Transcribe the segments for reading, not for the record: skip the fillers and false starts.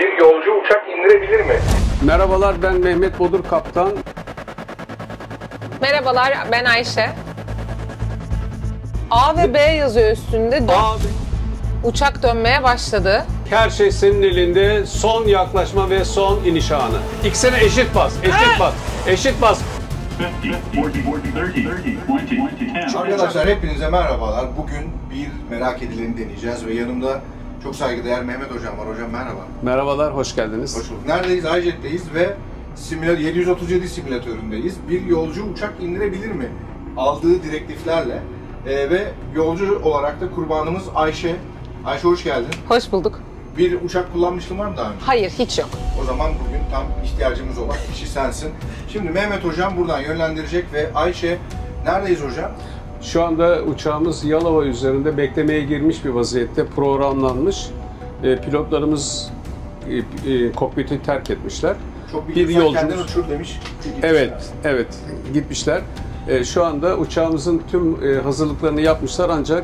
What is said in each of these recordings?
Bir yolcu uçak indirebilir mi? Merhabalar, ben Mehmet Bodur Kaptan. Merhabalar, ben Ayşe. A ve B yazıyor üstünde. Abi, Uçak dönmeye başladı. her şey senin elinde. Son yaklaşma ve son iniş anı. İkisine eşit bas, eşit bas, eşit bas. 50, 40, 40, 30, 20, 10. Arkadaşlar hepinize merhabalar. Bugün bir merak edileni deneyeceğiz ve yanımda çok saygıdeğer Mehmet Hocam var. Hocam merhaba. Merhabalar, hoş geldiniz. Hoş bulduk. Neredeyiz? iJet'teyiz ve 737 simülatöründeyiz. Bir yolcu uçak indirebilir mi? Aldığı direktiflerle ve yolcu olarak da kurbanımız Ayşe. Ayşe hoş geldin. Hoş bulduk. Bir uçak kullanmışlığın var mı daha önce? Hayır, hiç yok. O zaman bugün tam ihtiyacımız olan kişi sensin. Şimdi Mehmet Hocam buradan yönlendirecek ve Ayşe, neredeyiz hocam? Şu anda uçağımız Yalova üzerinde beklemeye girmiş bir vaziyette, programlanmış. Pilotlarımız kokpiti terk etmişler. Çok Bir bir yolcumuz. kendin uçur demiş. Evet, gitmişler. Şu anda uçağımızın tüm hazırlıklarını yapmışlar, ancak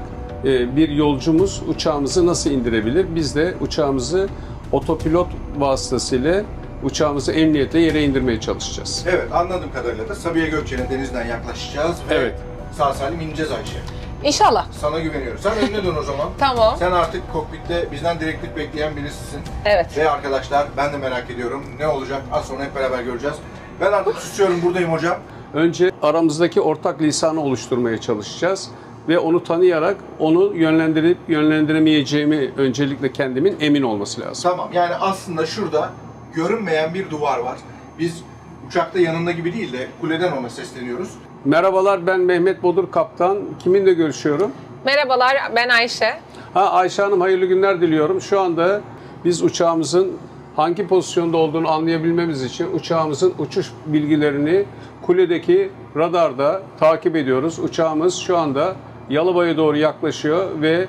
bir yolcumuz uçağımızı nasıl indirebilir? Biz de uçağımızı otopilot vasıtasıyla uçağımızı emniyetle yere indirmeye çalışacağız. Evet, anladığım kadarıyla da Sabiha Gökçen'in denizden yaklaşacağız ve Evet. sağ salim ineceğiz Ayşe. İnşallah. Sana güveniyorum. Sen önüne dön o zaman. Tamam. Sen artık kokpitte bizden direktif bekleyen birisisin. Evet. Ve arkadaşlar ben de merak ediyorum. Ne olacak? Az sonra hep beraber göreceğiz. Ben artık susuyorum, buradayım hocam. Önce aramızdaki ortak lisanı oluşturmaya çalışacağız ve onu tanıyarak onu yönlendirip yönlendiremeyeceğimi öncelikle kendimin emin olması lazım. Tamam, yani aslında şurada görünmeyen bir duvar var. Biz uçakta yanında gibi değil de kuleden ona sesleniyoruz. Merhabalar, ben Mehmet Bodur Kaptan. Kiminle görüşüyorum? Merhabalar, ben Ayşe. Ayşe Hanım, hayırlı günler diliyorum. Şu anda biz uçağımızın hangi pozisyonda olduğunu anlayabilmemiz için uçağımızın uçuş bilgilerini kuledeki radarda takip ediyoruz. Uçağımız şu anda Yalova'ya doğru yaklaşıyor ve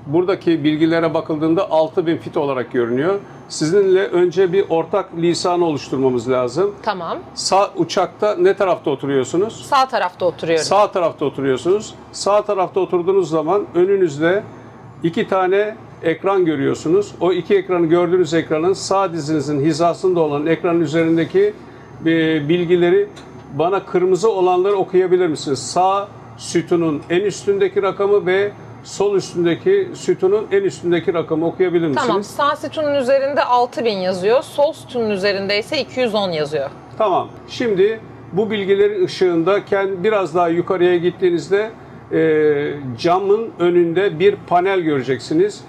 buradaki bilgilere bakıldığında 6000 fit olarak görünüyor. Sizinle önce bir ortak lisanı oluşturmamız lazım. Tamam. Uçakta ne tarafta oturuyorsunuz? Sağ tarafta oturuyorum. Sağ tarafta oturuyorsunuz. Sağ tarafta oturduğunuz zaman önünüzde 2 tane ekran görüyorsunuz. O 2 ekranı, gördüğünüz ekranın sağ dizinizin hizasında olan ekranın üzerindeki bilgileri, bana kırmızı olanları okuyabilir misiniz? Sağ sütunun en üstündeki rakamı ve sol üstündeki sütunun en üstündeki rakamı okuyabilir misiniz? Tamam. Sağ sütunun üzerinde 6000 yazıyor. Sol sütunun üzerinde ise 210 yazıyor. Tamam. Şimdi bu bilgilerin ışığında biraz daha yukarıya gittiğinizde camın önünde bir panel göreceksiniz.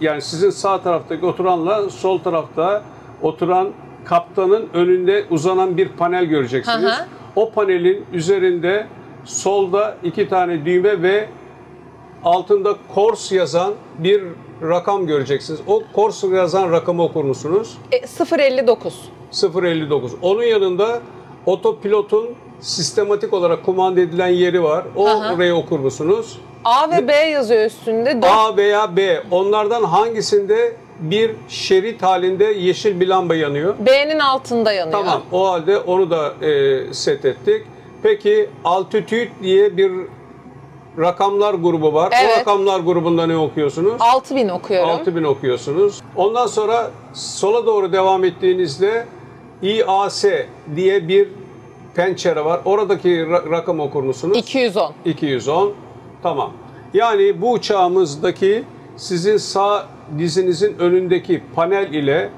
Yani sizin sağ taraftaki oturanla sol tarafta oturan kaptanın önünde uzanan bir panel göreceksiniz. Hı hı. O panelin üzerinde solda 2 tane düğme ve altında Course yazan bir rakam göreceksiniz. O Course yazan rakamı okur musunuz? 059. 059. Onun yanında otopilotun sistematik olarak kumanda edilen yeri var. Orayı okur musunuz? A ve B yazıyor üstünde. A veya B. Onlardan hangisinde bir şerit halinde yeşil bir lamba yanıyor? B'nin altında yanıyor. Tamam. O halde onu da set ettik. Peki altitude diye bir rakamlar grubu var. Evet. O rakamlar grubunda ne okuyorsunuz? 6000 okuyorum. 6000 okuyorsunuz. Ondan sonra sola doğru devam ettiğinizde IAS diye bir pencere var. Oradaki rakam okur musunuz? 210. 210. Tamam. Yani bu uçağımızdaki sizin sağ dizinizin önündeki panel ile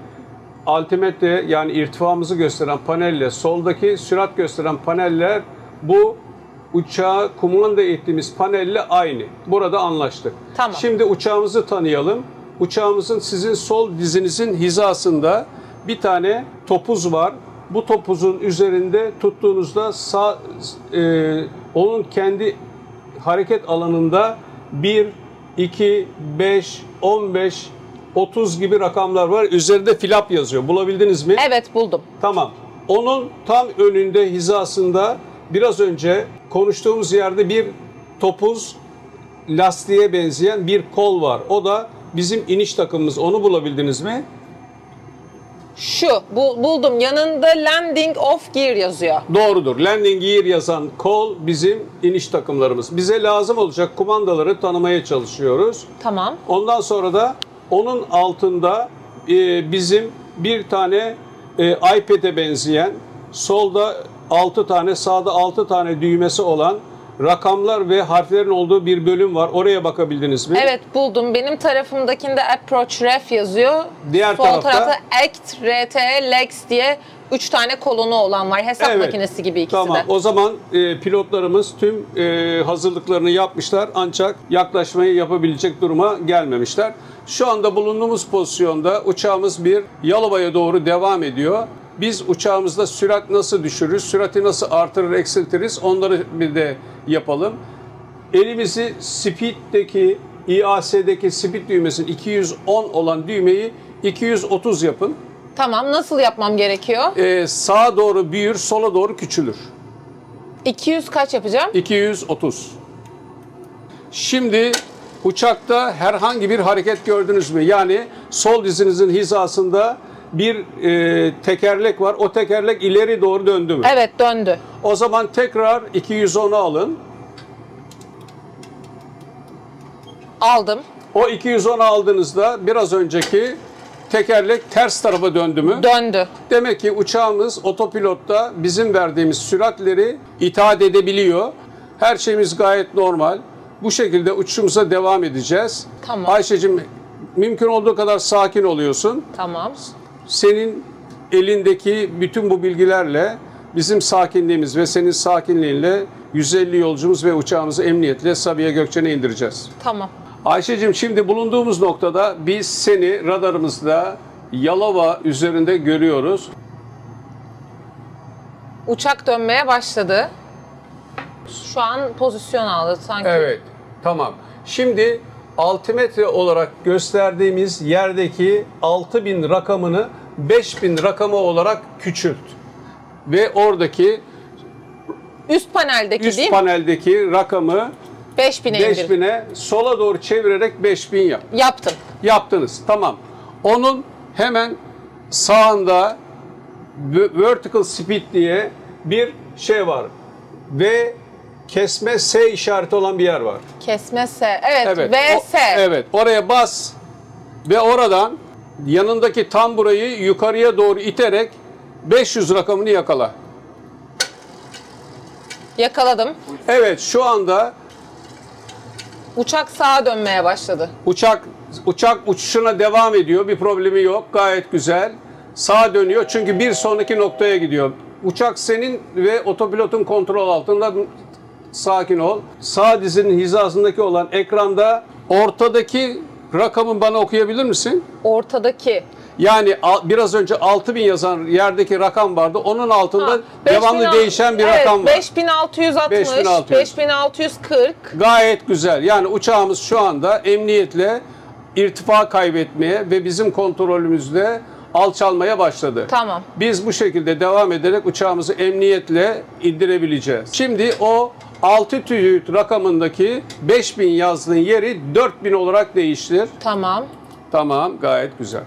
altimetre, yani irtifamızı gösteren panelle soldaki sürat gösteren paneller bu uçağı kumanda ettiğimiz panelle aynı. Burada anlaştık. Tamam. Şimdi uçağımızı tanıyalım. Uçağımızın sizin sol dizinizin hizasında bir tane topuz var. Bu topuzun üzerinde tuttuğunuzda onun kendi hareket alanında 1, 2, 5, 15, 30 gibi rakamlar var. Üzerinde flap yazıyor. Bulabildiniz mi? Evet, buldum. Tamam. Onun tam önünde, hizasında biraz önce konuştuğumuz yerde bir topuz, lastiğe benzeyen bir kol var. O da bizim iniş takımımız. Onu bulabildiniz mi? Buldum. Yanında landing off gear yazıyor. Doğrudur. Landing gear yazan kol bizim iniş takımlarımız. Bize lazım olacak kumandaları tanımaya çalışıyoruz. Tamam. Ondan sonra da onun altında bizim bir tane iPad'e benzeyen, solda 6 tane, sağda 6 tane düğmesi olan rakamlar ve harflerin olduğu bir bölüm var. Oraya bakabildiniz mi? Evet, buldum. Benim tarafımdakinde Approach Ref yazıyor. Diğer Sol tarafta Act, RTE, Lex diye 3 tane kolonu olan var. Hesap makinesi gibi ikisi tamam. de. O zaman pilotlarımız tüm hazırlıklarını yapmışlar ancak yaklaşmayı yapabilecek duruma gelmemişler. Şu anda bulunduğumuz pozisyonda uçağımız bir Yalova'ya doğru devam ediyor. Biz uçağımızda sürat nasıl düşürürüz, sürati nasıl artırır, eksiltiriz onları bir de yapalım. Elimizi Speed'deki, IAS'deki Speed düğmesinin 210 olan düğmeyi 230 yapın. Tamam, nasıl yapmam gerekiyor? Sağa doğru büyür, sola doğru küçülür. 200 kaç yapacağım? 230. Şimdi uçakta herhangi bir hareket gördünüz mü? Yani sol dizinizin hizasında bir tekerlek var. O tekerlek ileri doğru döndü mü? Evet, döndü. O zaman tekrar 210'u alın. Aldım. O 210'u aldığınızda biraz önceki tekerlek ters tarafa döndü mü? Döndü. Demek ki uçağımız otopilotta bizim verdiğimiz süratleri itaat edebiliyor. Her şeyimiz gayet normal. Bu şekilde uçuşumuza devam edeceğiz. Tamam. Ayşe'cim mümkün olduğu kadar sakin oluyorsun. Tamam. Senin elindeki bütün bu bilgilerle bizim sakinliğimiz ve senin sakinliğinle 150 yolcumuz ve uçağımızı emniyetle Sabiha Gökçen'e indireceğiz. Tamam. Ayşe'cim şimdi bulunduğumuz noktada biz seni radarımızda Yalova üzerinde görüyoruz. Uçak dönmeye başladı. Şu an pozisyon aldı sanki. Evet, tamam. Şimdi altimetre olarak gösterdiğimiz yerdeki 6000 rakamını 5000 rakamı olarak küçült. Ve oradaki Üst paneldeki üst değil mi? paneldeki rakamı 5000'e indir. 5000'e sola doğru çevirerek 5000 yap. Yaptım. Yaptınız, tamam. Onun hemen sağında vertical speed diye bir şey var. Ve kesme S işareti olan bir yer var. Kesme S. Evet, o- VS. evet, oraya bas ve oradan yanındaki tamburayı yukarıya doğru iterek 500 rakamını yakala. Yakaladım. Evet, şu anda Uçak sağa dönmeye başladı. uçak uçuşuna devam ediyor. Bir problemi yok. Gayet güzel. Sağa dönüyor çünkü bir sonraki noktaya gidiyor. Uçak senin ve otopilotun kontrol altında. Sakin ol. Sağ dizinin hizasındaki olan ekranda ortadaki rakamı bana okuyabilir misin? Ortadaki. Yani biraz önce 6000 yazan yerdeki rakam vardı. Onun altında Ha, devamlı 5600 değişen bir evet, rakam var. 5660, 5600. 5640. Gayet güzel. Yani uçağımız şu anda emniyetle irtifa kaybetmeye ve bizim kontrolümüzde alçalmaya başladı. Tamam. Biz bu şekilde devam ederek uçağımızı emniyetle indirebileceğiz. Şimdi o altitude rakamındaki 5000 yazdığın yeri 4000 olarak değiştir. Tamam. Tamam, gayet güzel.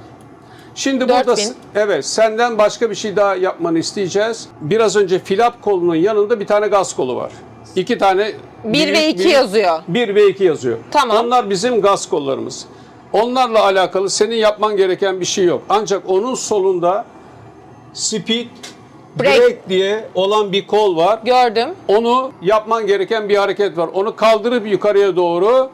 Şimdi 4000. burada evet, senden başka bir şey daha yapmanı isteyeceğiz. Biraz önce flap kolunun yanında bir tane gaz kolu var. İki tane 1 ve 2 yazıyor. 1 ve 2 yazıyor. Tamam. Onlar bizim gaz kollarımız. Onlarla alakalı senin yapman gereken bir şey yok. Ancak onun solunda speed brake diye olan bir kol var. Gördüm. Onu yapman gereken bir hareket var. Onu kaldırıp yukarıya doğru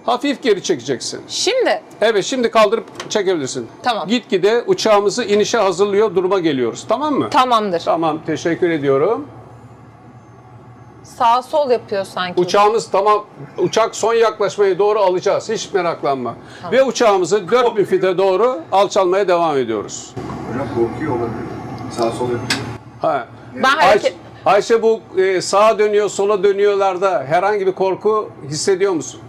hafif geri çekeceksin. Şimdi. Evet, şimdi kaldırıp çekebilirsin. Tamam. Gitgide uçağımızı inişe hazırlıyor duruma geliyoruz. Tamam mı? Tamamdır. Tamam, teşekkür ediyorum. Sağ sol yapıyor sanki. Uçağımız tamam. Uçak son yaklaşmaya doğru alacağız. Hiç meraklanma. Ve uçağımızı 4000 fite doğru alçalmaya devam ediyoruz. Hocam korkuyor olabilir. Sağ sol yapıyor. Ha. Ben hareket... Ayşe bu sağa dönüyor, sola dönüyorlarda herhangi bir korku hissediyor musun?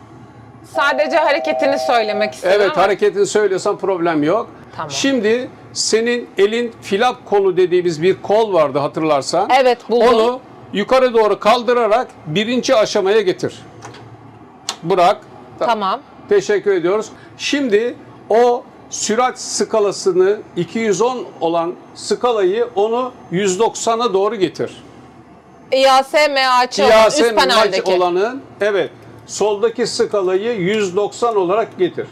Sadece hareketini söylemek istedim Evet, ama... hareketini söylüyorsan problem yok. Tamam. Şimdi senin elin flap kolu dediğimiz bir kol vardı hatırlarsan. Evet, buldum. Onu yukarı doğru kaldırarak birinci aşamaya getir. Bırak. Tamam. Teşekkür ediyoruz. Şimdi o sürat skalasını 210 olan skalayı onu 190'a doğru getir. İAS, MAÇ olan İAS üst paneldeki. olanın evet soldaki skalayı 190 olarak getir.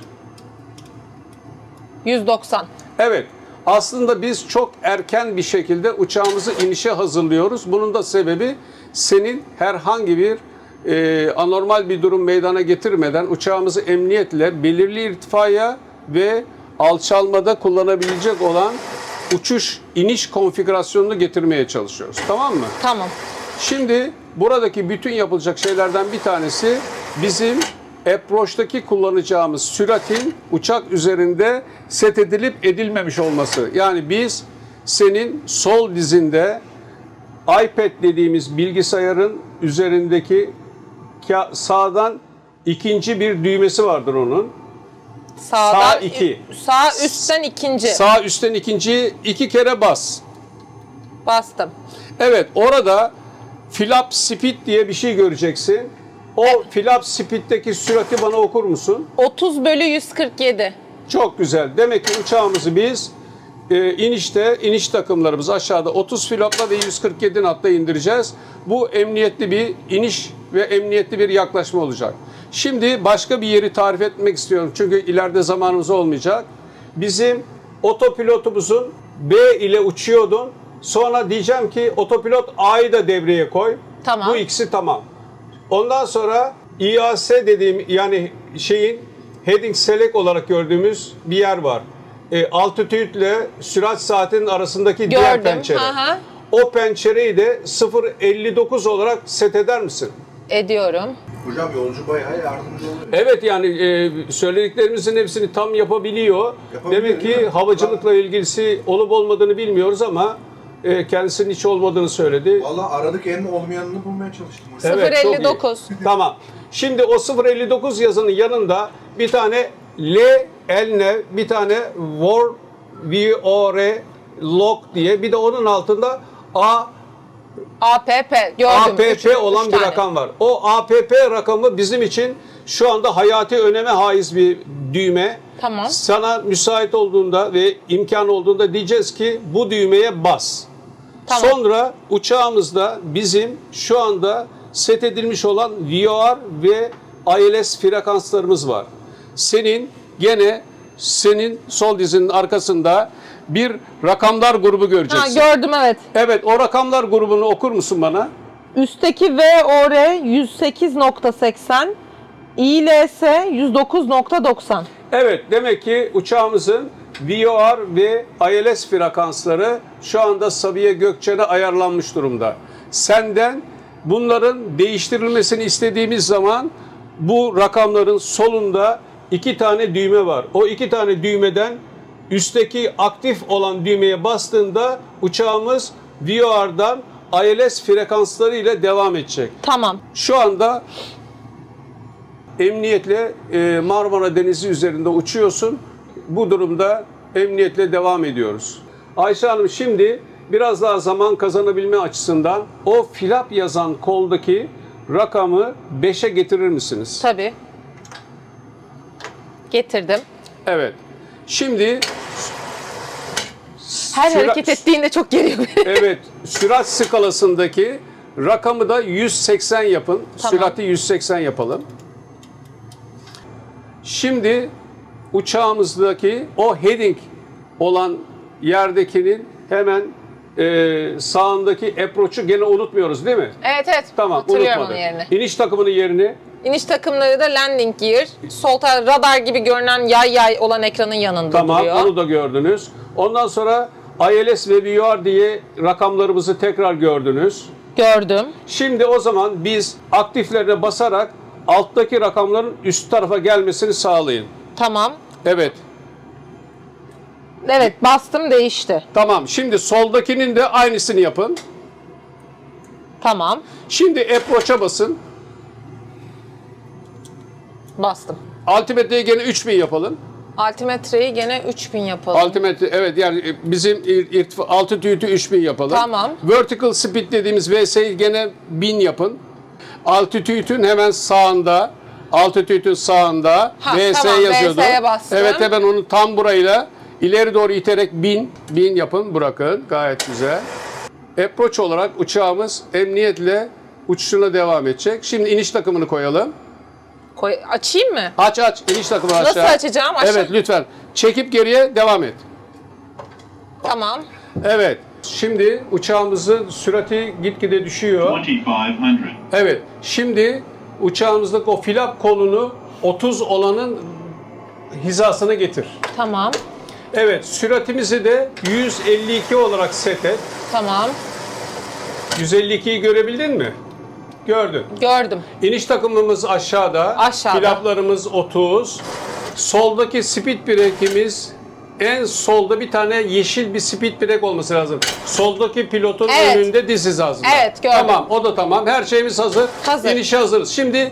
190. Evet. Aslında biz çok erken bir şekilde uçağımızı inişe hazırlıyoruz. Bunun da sebebi senin herhangi bir anormal bir durum meydana getirmeden uçağımızı emniyetle belirli irtifaya ve alçalmada kullanabilecek olan uçuş iniş konfigürasyonunu getirmeye çalışıyoruz. Tamam mı? Tamam. Şimdi buradaki bütün yapılacak şeylerden bir tanesi bizim approach'taki kullanacağımız süratin uçak üzerinde set edilip edilmemiş olması. Yani biz senin sol dizinde iPad dediğimiz bilgisayarın üzerindeki sağdan ikinci bir düğmesi vardır onun. Sağdan, Sağ 2. Sağ üstten ikinci. Sağ üstten ikinciyi 2 kere bas. Bastım. Evet, orada flap speed diye bir şey göreceksin. O flap speed'deki sürati bana okur musun? 30/147. Çok güzel. Demek ki uçağımızı biz iniş takımlarımız aşağıda 30 flapla ve 147 knotla indireceğiz. Bu emniyetli bir iniş ve emniyetli bir yaklaşma olacak. Şimdi başka bir yeri tarif etmek istiyorum. Çünkü ileride zamanımız olmayacak. Bizim otopilotumuzun B ile uçuyordun. Sonra diyeceğim ki otopilot A'yı da devreye koy. Tamam. Bu ikisi tamam. Ondan sonra IAS dediğim yani heading select olarak gördüğümüz bir yer var. Altitude ile sürat saatinin arasındaki diğer pençere. Aha. O pençereyi de 0.59 olarak set eder misin? Ediyorum. Hocam yolcu bayağı yardımcı oluyor. Evet yani söylediklerimizin hepsini tam yapabiliyor. Demek değil ki mi? havacılıkla ilgisi olup olmadığını bilmiyoruz ama kendisinin hiç olmadığını söyledi. Valla aradık en olmayanını bulmaya çalıştım hocam. Evet, çok iyi. 059. Tamam. Şimdi o 059 yazının yanında bir tane L, Elne, bir tane VOR, log diye bir de onun altında APP. Gördüm. APP olan Üç bir tane. rakam var. O APP rakamı bizim için şu anda hayati öneme haiz bir düğme. Tamam. Sana müsait olduğunda ve imkan olduğunda diyeceğiz ki bu düğmeye bas. Tamam. Sonra uçağımızda bizim şu anda set edilmiş olan VOR ve ILS frekanslarımız var. Senin sol dizinin arkasında bir rakamlar grubu göreceksin. Gördüm evet. Evet, o rakamlar grubunu okur musun bana? Üstteki VOR 108.80, ILS 109.90. Evet, demek ki uçağımızın VOR ve ILS frekansları şu anda Sabiha Gökçen'e ayarlanmış durumda. Senden bunların değiştirilmesini istediğimiz zaman bu rakamların solunda 2 tane düğme var. O 2 tane düğmeden üstteki aktif olan düğmeye bastığında uçağımız VOR'dan ILS frekansları ile devam edecek. Tamam. Şu anda emniyetle Marmara Denizi üzerinde uçuyorsun. Bu durumda emniyetle devam ediyoruz. Ayşe Hanım şimdi biraz daha zaman kazanabilme açısından o flap yazan koldaki rakamı 5'e getirir misiniz? Tabii. Getirdim. Evet. Şimdi Her hareket ettiğinde çok geriyor beni. evet, sürat skalasındaki rakamı da 180 yapın. Tamam. Sürati 180 yapalım. Şimdi uçağımızdaki o heading olan yerdekinin hemen sağındaki approach'u gene unutmuyoruz değil mi? Evet evet. Tamam, Hatırlıyorum unutmadık. onun yerini. İniş takımının yerini İniş takımları da landing gear. Sol taraf radar gibi görünen yay olan ekranın yanında tamam, duruyor. onu da gördünüz. Ondan sonra ILS ve VOR diye rakamlarımızı tekrar gördünüz. Gördüm. Şimdi o zaman biz aktiflerine basarak alttaki rakamların üst tarafa gelmesini sağlayın. Tamam. Evet. Evet bastım değişti. Tamam. Şimdi soldakinin de aynısını yapın. Tamam. Şimdi approach'a basın. Bastım. Altimetreyi gene 3000 yapalım. Altimetreyi gene 3000 yapalım. Altimetre evet yani bizim altitude'ü 3000 yapalım. Tamam. Vertical speed dediğimiz VS'yi gene 1000 yapın. Altitude'ün hemen sağında, altitude'ün sağında VS tamam, yazıyordu. VS'ye bastım. Evet hemen onu tam burayla ileri doğru iterek 1000 yapın, bırakın. Gayet güzel. Approach olarak uçağımız emniyetle uçuşuna devam edecek. Şimdi iniş takımını koyalım. Açayım mı? Aç iniş takımını aşağı. Nasıl açacağım? Aşağı. Evet lütfen. Çekip geriye devam et. Tamam. Evet. Şimdi uçağımızın sürati gitgide düşüyor. 2500. Evet. Şimdi uçağımızdaki o flap kolunu 30 olanın hizasına getir. Tamam. Evet. Süratimizi de 152 olarak set et. Tamam. 152'yi görebildin mi? Gördün. Gördüm. İniş takımımız aşağıda. Aşağıda. Flaplarımız 30. Soldaki speed brake'imiz en solda bir tane yeşil bir speed brake olması lazım. Soldaki pilotun Evet. önünde diz hizasında. Evet, gördüm. Tamam, o da tamam. Her şeyimiz hazır. Hazır. İnişe hazırız. Şimdi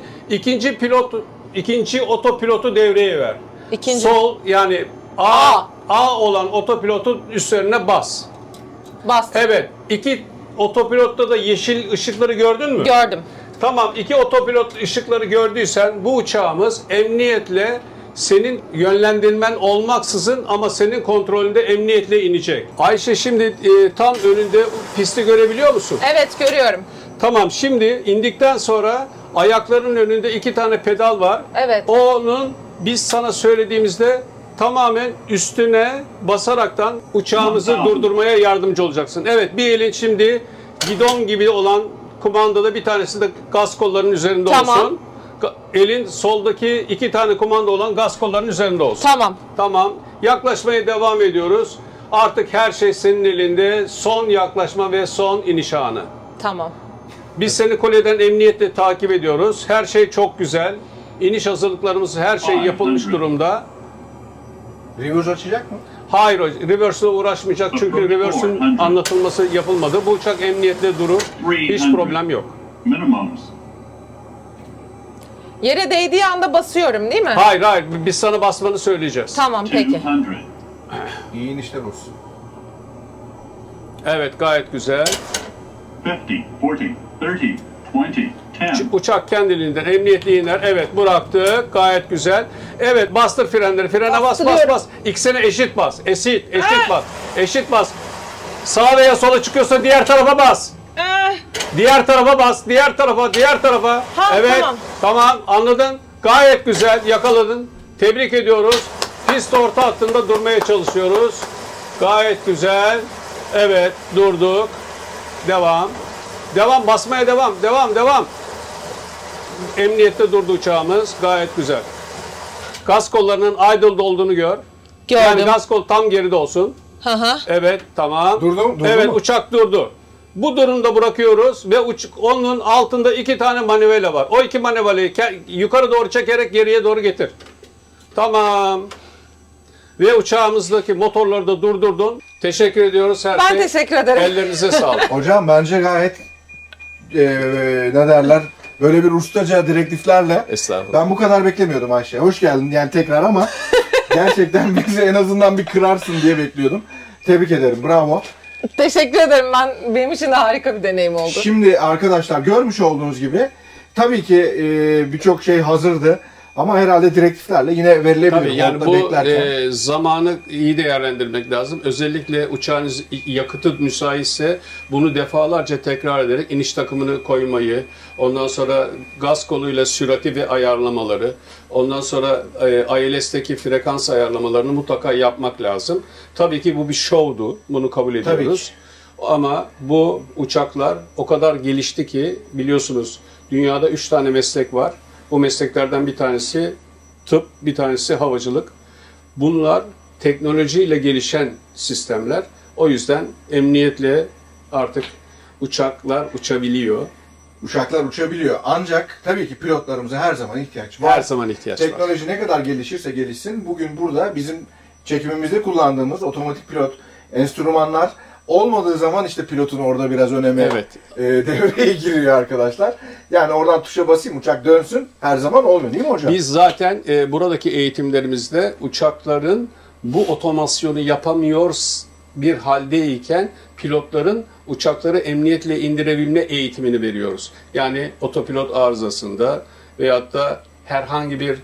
ikinci otopilotu devreye ver. İkinci. Sol yani A olan otopilotun üzerine bas. Bastım. Evet. İki otopilotta da yeşil ışıkları gördün mü? Gördüm. Tamam, iki otopilot ışıkları gördüysen bu uçağımız emniyetle senin yönlendirmen olmaksızın ama senin kontrolünde emniyetle inecek. Ayşe şimdi tam önünde pisti görebiliyor musun? Evet, görüyorum. Tamam, şimdi indikten sonra ayaklarının önünde 2 tane pedal var. Evet. Onun biz sana söylediğimizde tamamen üstüne basaraktan uçağımızı durdurmaya yardımcı olacaksın. Evet, bir elin şimdi gidon gibi olan kumandada bir tanesi de gaz kollarının üzerinde Tamam. olsun. Elin soldaki 2 tane kumanda olan gaz kollarının üzerinde olsun. Tamam. Tamam. Yaklaşmaya devam ediyoruz. Artık her şey senin elinde. Son yaklaşma ve son iniş anı. Tamam. Biz seni kuleden emniyetle takip ediyoruz. Her şey çok güzel. İniş hazırlıklarımız, her şey yapılmış durumda. Reverse açacak mı? Hayır, reverse'le uğraşmayacak çünkü reverse'ün anlatılması yapılmadı. Bu uçak emniyetle durur. Hiç problem yok. Minimums. Yere değdiği anda basıyorum değil mi? Hayır, biz sana basmanı söyleyeceğiz. Tamam, peki. 200. İyi inişler olsun. Evet, gayet güzel. 50, 40, 30, 20, 10. Uçak kendiliğinden emniyetli iner. Evet, bıraktık. Gayet güzel. Evet, bastır frenleri. Frene bas. İkisine eşit bas. Eşit bas. Eşit bas. Sağa veya sola çıkıyorsa diğer tarafa bas. Diğer tarafa bas. Diğer tarafa. Ha, evet. tamam. Tamam, anladın. Gayet güzel. Yakaladın. Tebrik ediyoruz. Pist orta hattında durmaya çalışıyoruz. Gayet güzel. Evet, durduk. Devam. Basmaya devam. Emniyette durdu uçağımız. Gayet güzel. Gaz kollarının idle'da olduğunu gör. Gördüm. Yani gaz kol tam geride olsun. Hı. Evet, tamam. Durdu Evet, mu? uçak durdu. Bu durumda bırakıyoruz ve onun altında 2 tane manivela var. O 2 manivelayı yukarı doğru çekerek geriye doğru getir. Tamam. Ve uçağımızdaki motorları da durdurdun. Teşekkür ediyoruz. Ben teşekkür ederim. Ellerinize sağlık. Hocam bence gayet ne derler böyle bir ustaca direktiflerle Estağfurullah. ben bu kadar beklemiyordum Ayşe. Hoş geldin yani tekrar ama gerçekten bizi en azından bir kırarsın diye bekliyordum. Tebrik ederim. Bravo. Teşekkür ederim. Benim için de harika bir deneyim oldu. Şimdi arkadaşlar görmüş olduğunuz gibi tabii ki birçok şey hazırdı. Ama herhalde direktiflerle yine verilebilir. Tabii yani Orada bu beklerken. zamanı iyi değerlendirmek lazım. Özellikle uçağınız yakıtı müsaitse bunu defalarca tekrar ederek iniş takımını koymayı, ondan sonra gaz koluyla sürati ve ayarlamaları, ondan sonra ILS'teki frekans ayarlamalarını mutlaka yapmak lazım. Tabii ki bu bir şovdu, bunu kabul ediyoruz. Ama bu uçaklar o kadar gelişti ki biliyorsunuz dünyada 3 tane meslek var. Bu mesleklerden bir tanesi tıp, bir tanesi havacılık. Bunlar teknolojiyle gelişen sistemler. O yüzden emniyetle artık uçaklar uçabiliyor. Uçaklar uçabiliyor. Ancak tabii ki pilotlarımıza her zaman ihtiyaç var. Her zaman ihtiyaç var. Teknoloji ne kadar gelişirse gelişsin, bugün burada bizim çekimimizde kullandığımız otomatik pilot enstrümanlar olmadığı zaman işte pilotun orada biraz önemi devreye giriyor arkadaşlar. Yani oradan tuşa basayım uçak dönsün her zaman olmuyor değil mi hocam? Biz zaten buradaki eğitimlerimizde uçakların bu otomasyonu yapamıyor bir haldeyken pilotların uçakları emniyetle indirebilme eğitimini veriyoruz. Yani otopilot arızasında veyahut da herhangi bir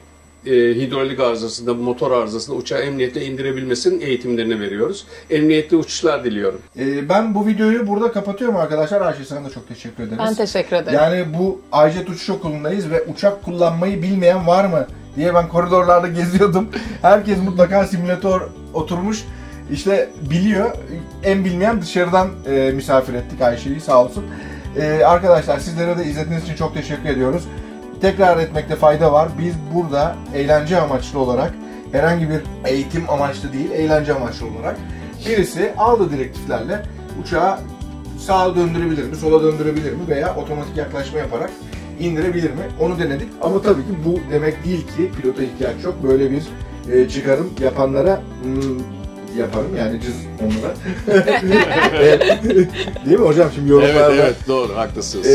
hidrolik arızasında, motor arızasında uçağı emniyetle indirebilmesinin eğitimlerini veriyoruz. Emniyetli uçuşlar diliyorum. Ben bu videoyu burada kapatıyorum arkadaşlar. Ayşe sana da çok teşekkür ederiz. Ben teşekkür ederim. Yani bu iJet Uçuş Okulu'ndayız ve uçak kullanmayı bilmeyen var mı diye ben koridorlarda geziyordum. Herkes mutlaka simülatör oturmuş. İşte biliyor. En bilmeyen dışarıdan misafir ettik Ayşe'yi, sağ olsun. Arkadaşlar sizlere de izlediğiniz için çok teşekkür ediyoruz. Tekrar etmekte fayda var. Biz burada eğlence amaçlı olarak, herhangi bir eğitim amaçlı değil, eğlence amaçlı olarak birisi aldığı direktiflerle uçağı sağa döndürebilir mi, sola döndürebilir mi veya otomatik yaklaşma yaparak indirebilir mi? Onu denedik. Ama tabii ki bu demek değil ki pilota ihtiyaç yok. Böyle bir çıkarım yapanlara yaparım yani cız onlara. Değil mi hocam? Şimdi yorumlarda. Evet doğru, haklısınız.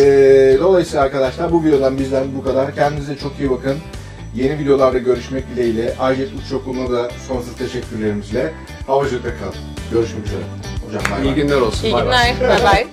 Dolayısıyla arkadaşlar bu videodan bizden bu kadar. Kendinize çok iyi bakın. Yeni videolarda görüşmek dileğiyle. Ayjet Uçuş Okulu'na da sonsuz teşekkürlerimizle havacılıkta kalın. Görüşmek üzere. Hocam bay bay. İyi günler olsun. İyi Bay bay. günler. Bay bay.